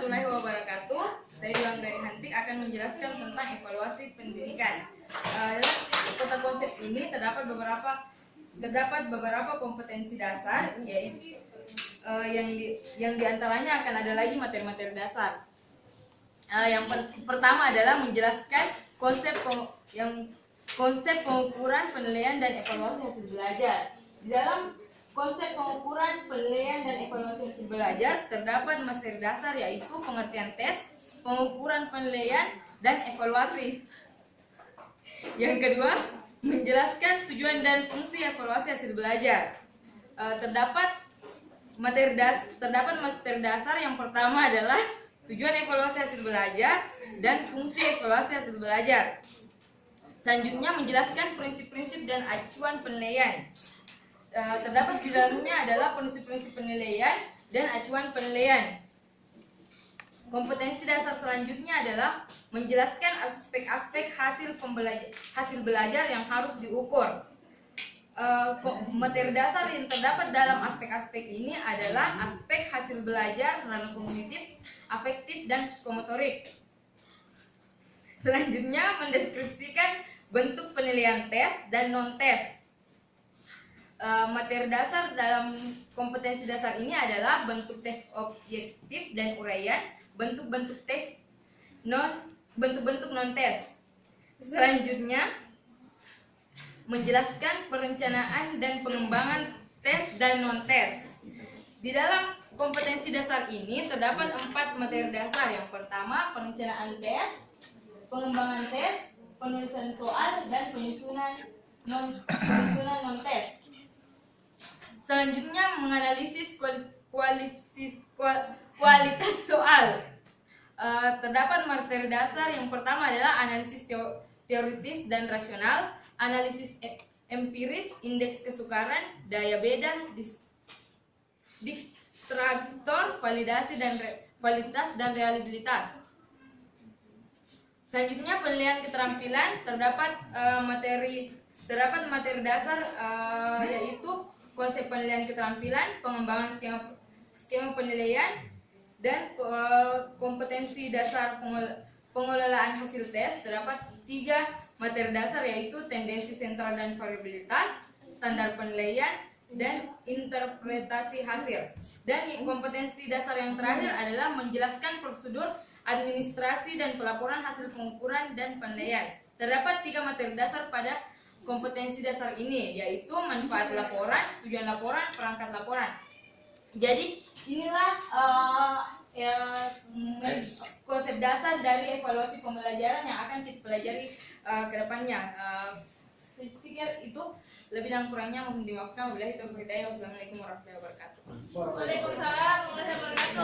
warahmatullahi wabarakatuh. Saya Dilan dari Hantik akan menjelaskan tentang evaluasi pendidikan. Dalam kota konsep ini terdapat beberapa kompetensi dasar, yaitu yang diantaranya akan ada lagi materi-materi dasar. Yang pertama adalah menjelaskan konsep pengukuran, penilaian, dan evaluasi hasil belajar. Di dalam konsep pengukuran, penilaian, dan evaluasi hasil belajar terdapat materi dasar, yaitu pengertian tes, pengukuran, penilaian, dan evaluasi. Yang kedua, menjelaskan tujuan dan fungsi evaluasi hasil belajar. Terdapat materi dasar. Yang pertama adalah tujuan evaluasi hasil belajar dan fungsi evaluasi hasil belajar. Selanjutnya, menjelaskan prinsip-prinsip dan acuan penilaian. Terdapat di dalamnya adalah prinsip-prinsip penilaian dan acuan penilaian. Kompetensi dasar selanjutnya adalah menjelaskan aspek-aspek hasil belajar yang harus diukur. Materi dasar yang terdapat dalam aspek-aspek ini adalah aspek hasil belajar, ranah kognitif, afektif, dan psikomotorik. Selanjutnya, mendeskripsikan bentuk penilaian tes dan non-tes. Materi dasar dalam kompetensi dasar ini adalah bentuk tes objektif dan uraian, bentuk-bentuk non-tes. Selanjutnya, menjelaskan perencanaan dan pengembangan tes dan non-tes. Di dalam kompetensi dasar ini terdapat 4 materi dasar. Yang pertama, perencanaan tes, pengembangan tes, penulisan soal, dan penyusunan non-tes. Selanjutnya, menganalisis kualitas soal. Terdapat materi dasar. Yang pertama adalah analisis teoritis dan rasional, analisis empiris, indeks kesukaran, daya beda, distraktor, validasi dan kualitas dan reliabilitas. Selanjutnya, penilaian keterampilan. Terdapat materi dasar, yaitu konsep penilaian keterampilan, pengembangan skema penilaian, dan kompetensi dasar pengelolaan hasil tes. Terdapat 3 materi dasar, yaitu tendensi sentral dan variabilitas, standar penilaian, dan interpretasi hasil. Dan kompetensi dasar yang terakhir adalah menjelaskan prosedur administrasi dan pelaporan hasil pengukuran dan penilaian. Terdapat 3 materi dasar pada kompetensi dasar ini, yaitu manfaat laporan, tujuan laporan, perangkat laporan. Jadi inilah konsep dasar dari evaluasi pembelajaran yang akan kita pelajari ke depannya. Saya pikir itu, lebih dan kurangnya mohon dimaafkan. Wabillahi taufiq wal hidayah. Wassalamualaikum warahmatullahi wabarakatuh. Waalaikumsalam warahmatullahi wabarakatuh.